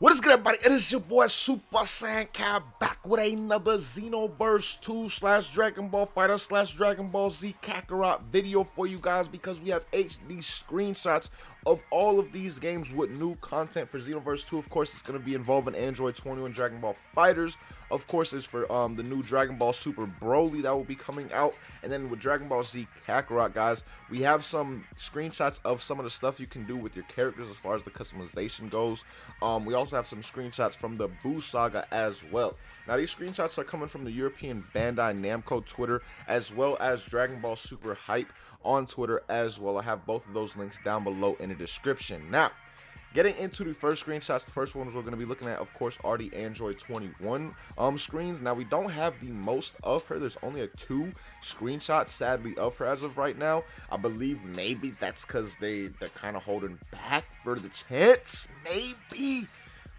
What is good, everybody? It is your boy Super Saiyan Cat back with another Xenoverse 2 / Dragon Ball Fighter / Dragon Ball Z Kakarot video for you guys, because we have HD screenshots of all of these games with new content for Xenoverse 2. Of course, it's going to be involving Android 21 Dragon Ball FighterZ. Of course, it's for the new Dragon Ball Super Broly that will be coming out. And then with Dragon Ball Z Kakarot, guys, we have some screenshots of some of the stuff you can do with your characters as far as the customization goes. We also have some screenshots from the Buu Saga as well. Now, these screenshots are coming from the European Bandai Namco Twitter, as well as Dragon Ball Super Hype on Twitter as well. I have both of those links down below in the description. Now, getting into the first screenshots, the first ones we're going to be looking at, of course, are the Android 21 screens. Now, we don't have the most of her. There's only 2 screenshots, sadly, of her as of right now. I believe maybe that's because they're kind of holding back for the chance, maybe,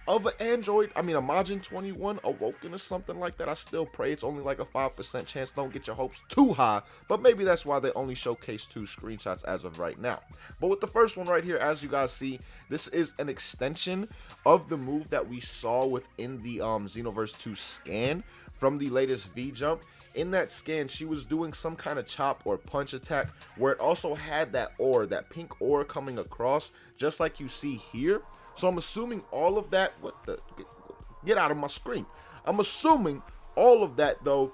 of an Android, a Majin 21 Awoken or something like that. I still pray it's only like a 5% chance. Don't get your hopes too high, but maybe that's why they only showcase 2 screenshots as of right now. But with the first one right here, as you guys see, this is an extension of the move that we saw within the Xenoverse 2 scan from the latest V-Jump. In that scan, she was doing some kind of chop or punch attack where it also had that aura, that pink aura coming across, just like you see here. So I'm assuming all of that, get out of my screen. I'm assuming all of that, though,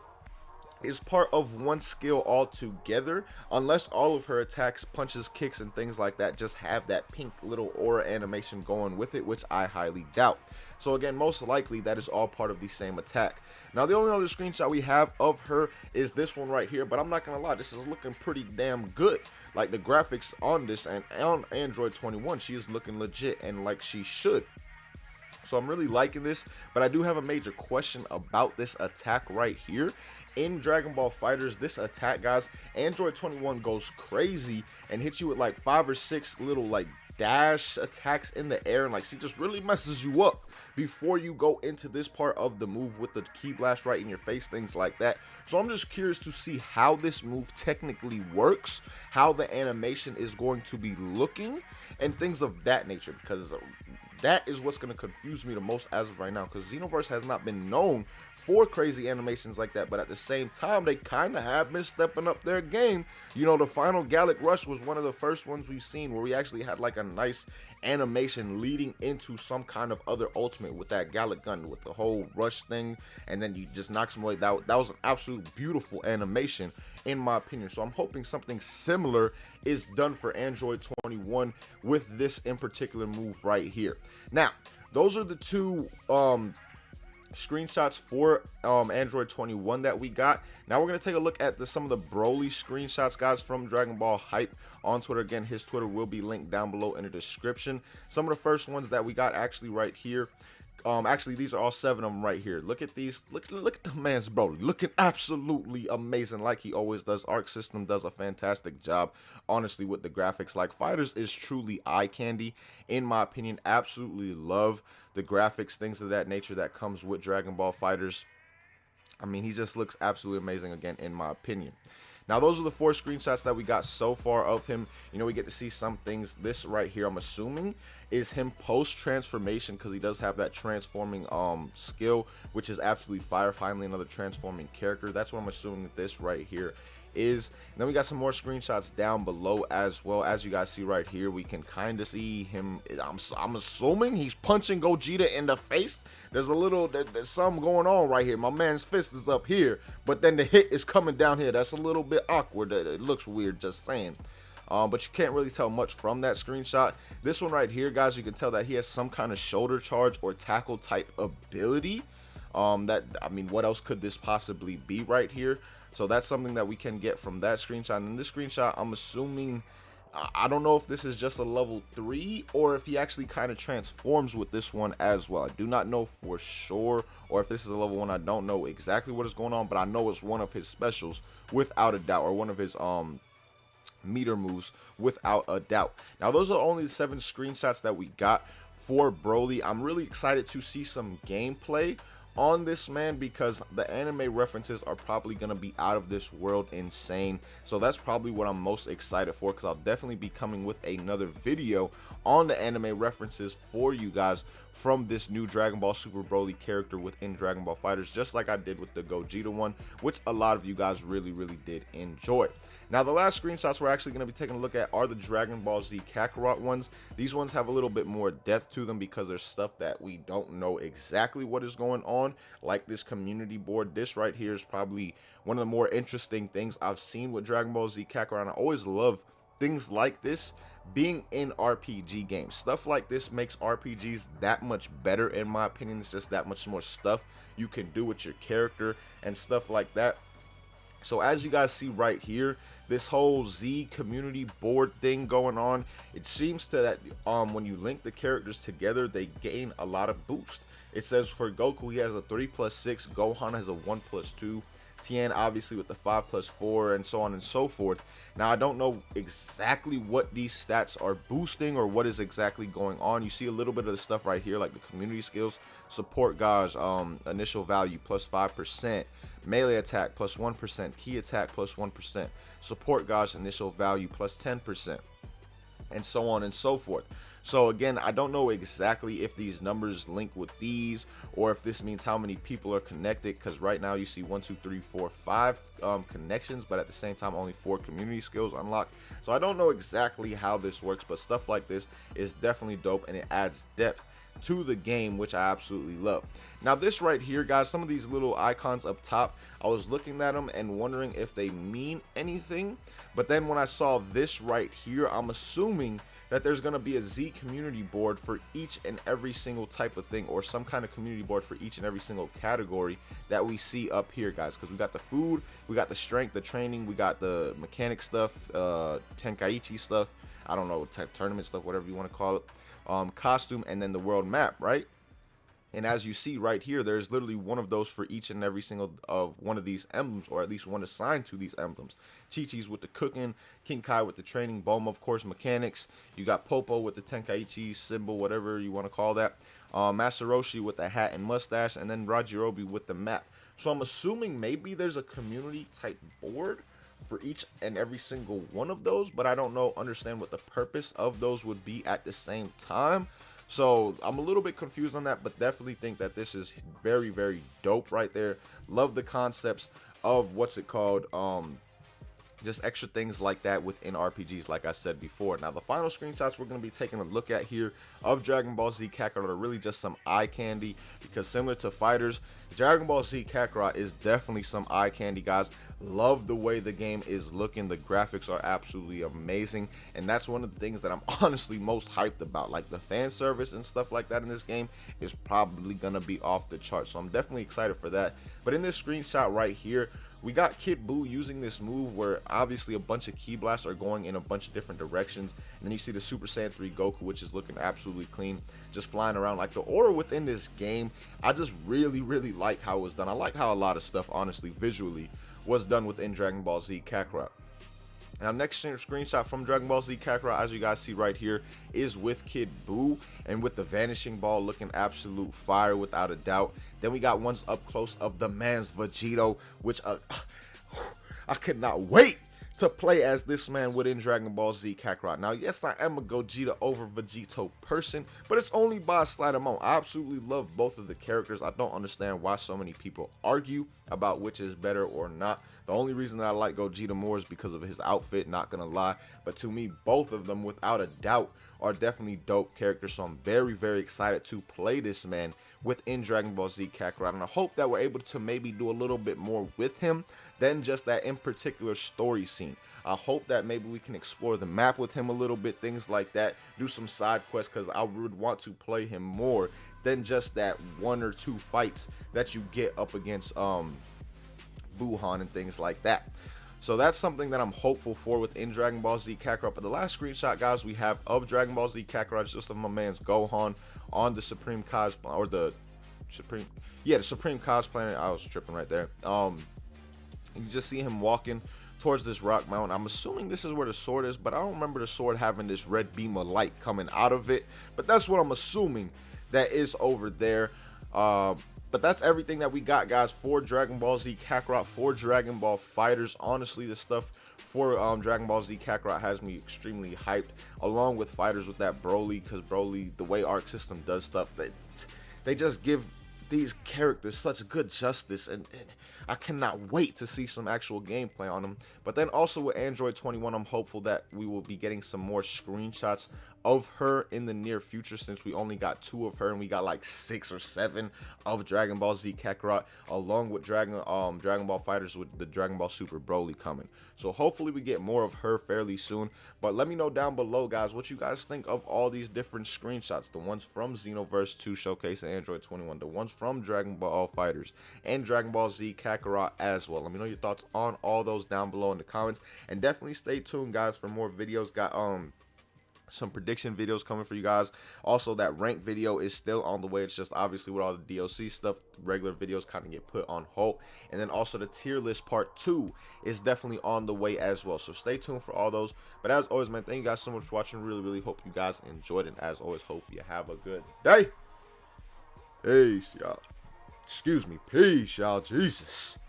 is part of one skill altogether, unless all of her attacks, punches, kicks, and things like that just have that pink little aura animation going with it, which I highly doubt. So again, most likely that is all part of the same attack. Now, the only other screenshot we have of her is this one right here, but I'm not gonna lie, this is looking pretty damn good. Like, the graphics on this and on Android 21, she is looking legit and like she should. So I'm really liking this, but I do have a major question about this attack right here. In Dragon Ball FighterZ, this attack, guys, Android 21 goes crazy and hits you with like 5 or 6 little like dash attacks in the air, and like she just really messes you up before you go into this part of the move with the ki blast right in your face, things like that. So I'm just curious to see how this move technically works, how the animation is going to be looking, and things of that nature, because that is what's going to confuse me the most as of right now, because Xenoverse has not been known for crazy animations like that, but at the same time, they kind of have been stepping up their game. You know, the final Gallic Rush was one of the first ones we've seen where we actually had like a nice animation leading into some kind of other ultimate with that Gallic gun, with the whole rush thing, and then you just knock some away. That was an absolute beautiful animation, in my opinion. So I'm hoping something similar is done for Android 21 with this in particular move right here. Now, those are the 2 screenshots for Android 21 that we got. Now we're going to take a look at some of the Broly screenshots, guys, from Dragon Ball Hype on Twitter. Again, his Twitter will be linked down below in the description. Some of the first ones that we got actually right here. Actually, these are all 7 of them right here. Look at these. Look at the man's Broly, looking absolutely amazing, like he always does. Arc System does a fantastic job, honestly, with the graphics. Like, FighterZ is truly eye candy, in my opinion. Absolutely love the graphics, things of that nature that comes with Dragon Ball FighterZ. I mean, he just looks absolutely amazing, again, in my opinion. Now, those are the 4 screenshots that we got so far of him. You know, we get to see some things. This right here, I'm assuming, is him post-transformation, because he does have that transforming skill, which is absolutely fire. Finally, another transforming character. That's what I'm assuming that this right here is. And then we got some more screenshots down below as well. As you guys see right here, we can kind of see him. I'm assuming he's punching Gogeta in the face. There's something going on right here. My man's fist is up here, but then the hit is coming down here. That's a little bit awkward. It looks weird, just saying. But you can't really tell much from that screenshot. This one right here, guys, you can tell that he has some kind of shoulder charge or tackle type ability. What else could this possibly be right here? So that's something that we can get from that screenshot. And in this screenshot, I'm assuming, I don't know if this is just a level 3 or if he actually kind of transforms with this one as well. I do not know for sure, or if this is a level 1. I don't know exactly what is going on, but I know it's one of his specials without a doubt, or one of his meter moves without a doubt. Now, those are only the 7 screenshots that we got for Broly. I'm really excited to see some gameplay on this man, because the anime references are probably going to be out of this world insane. So that's probably what I'm most excited for, because I'll definitely be coming with another video on the anime references for you guys from this new Dragon Ball Super Broly character within Dragon Ball FighterZ, just like I did with the Gogeta one, which a lot of you guys really did enjoy. Now, the last screenshots we're actually going to be taking a look at are the Dragon Ball Z Kakarot ones. These ones have a little bit more depth to them because there's stuff that we don't know exactly what is going on, like this community board. This right here is probably one of the more interesting things I've seen with Dragon Ball Z Kakarot, and I always love things like this being in RPG games. Stuff like this makes RPGs that much better, in my opinion. It's just that much more stuff you can do with your character and stuff like that. So as you guys see right here, this whole Z community board thing going on, it seems to that when you link the characters together, they gain a lot of boost. It says for Goku, he has a 3+6, Gohan has a 1+2, Tien obviously with the 5+4, and so on and so forth. Now, I don't know exactly what these stats are boosting or what is exactly going on. You see a little bit of the stuff right here, like the community skills, support gauge, initial value +5%, melee attack +1%, key attack +1%, support gauge initial value +10%, and so on and so forth. So again, I don't know exactly if these numbers link with these, or if this means how many people are connected, because right now you see 1 2 3 4 5 connections, but at the same time only 4 community skills unlocked. So I don't know exactly how this works, but stuff like this is definitely dope, and it adds depth to the game, which I absolutely love. Now, this right here, guys, some of these little icons up top, I was looking at them and wondering if they mean anything, but then when I saw this right here, I'm assuming that there's going to be a Z community board for each and every single type of thing, or some kind of community board for each and every single category that we see up here, guys, because we got the food, we got the strength, the training, we got the mechanic stuff, Tenkaichi stuff, I don't know, tournament stuff, whatever you want to call it, costume, and then the world map, right? And as you see right here, there's literally one of those for each and every single of one of these emblems, or at least one assigned to these emblems. Chi-Chi's with the cooking, King Kai with the training, Bulma, of course, mechanics. You got Popo with the Tenkaichi symbol, whatever you want to call that. Master Roshi with the hat and mustache, and then Rajirobe with the map. So I'm assuming maybe there's a community type board for each and every single one of those, but I don't understand what the purpose of those would be at the same time. So I'm a little bit confused on that, but definitely think that this is very dope right there. Love the concepts of what's it called, just extra things like that within RPGs, like I said before. Now, the final screenshots we're going to be taking a look at here of Dragon Ball Z Kakarot are really just some eye candy, because similar to fighterz, Dragon Ball Z Kakarot is definitely some eye candy, guys. Love the way the game is looking. The graphics are absolutely amazing, and that's one of the things that I'm honestly most hyped about. Like, the fan service and stuff like that in this game is probably going to be off the charts, so I'm definitely excited for that. But in this screenshot right here, we got Kid Buu using this move where obviously a bunch of ki blasts are going in a bunch of different directions, and then you see the Super Saiyan 3 Goku, which is looking absolutely clean, just flying around. Like, the order within this game, I just really like how it was done. I like how a lot of stuff, honestly, visually, was done within Dragon Ball Z Kakarot. Now, next screenshot from Dragon Ball Z Kakarot, as you guys see right here, is with Kid Buu, and with the vanishing ball looking absolute fire without a doubt. Then we got ones up close of the man's Vegito, which I could not wait to play as this man within Dragon Ball Z Kakarot. Now, yes, I am a Gogeta over Vegito person, but it's only by a slight amount. I absolutely love both of the characters. I don't understand why so many people argue about which is better or not. The only reason that I like Gogeta more is because of his outfit, not gonna lie. But to me, both of them, without a doubt, are definitely dope characters. So I'm very excited to play this man within Dragon Ball Z Kakarot. And I hope that we're able to maybe do a little bit more with him than just that in particular story scene. I hope that maybe we can explore the map with him a little bit, things like that, do some side quests, because I would want to play him more than just that 1 or 2 fights that you get up against Buuhan and things like that. So that's something that I'm hopeful for within Dragon Ball Z Kakarot. But the last screenshot, guys, we have of Dragon Ball Z Kakarot is just of my man's Gohan on the Supreme Cos, or the Supreme Cos planet. I was tripping right there. You just see him walking towards this rock mountain. I'm assuming this is where the sword is, but I don't remember the sword having this red beam of light coming out of it. But that's what I'm assuming that is over there. But that's everything that we got, guys, for Dragon Ball Z Kakarot, for Dragon Ball FighterZ. Honestly, the stuff for Dragon Ball Z Kakarot has me extremely hyped, along with FighterZ with that Broly, because Broly, the way Arc System does stuff, they just give these characters such good justice, and I cannot wait to see some actual gameplay on them. But then also with Android 21, I'm hopeful that we will be getting some more screenshots of her in the near future, since we only got 2 of her and we got like 6 or 7 of Dragon Ball Z Kakarot, along with Dragon Ball FighterZ with the Dragon Ball Super Broly coming. So hopefully we get more of her fairly soon. But let me know down below, guys, what you guys think of all these different screenshots, the ones from Xenoverse 2 showcase and Android 21, the ones from Dragon Ball FighterZ and Dragon Ball Z Kakarot as well. Let me know your thoughts on all those down below in the comments, and definitely stay tuned, guys, for more videos. Got some prediction videos coming for you guys. Also, that rank video is still on the way. It's just obviously with all the DLC stuff, regular videos kind of get put on hold. And then also the tier list part 2 is definitely on the way as well. So stay tuned for all those. But as always, man, thank you guys so much for watching. Really hope you guys enjoyed it. As always, hope you have a good day. Peace, y'all. Excuse me. Peace, y'all. Jesus.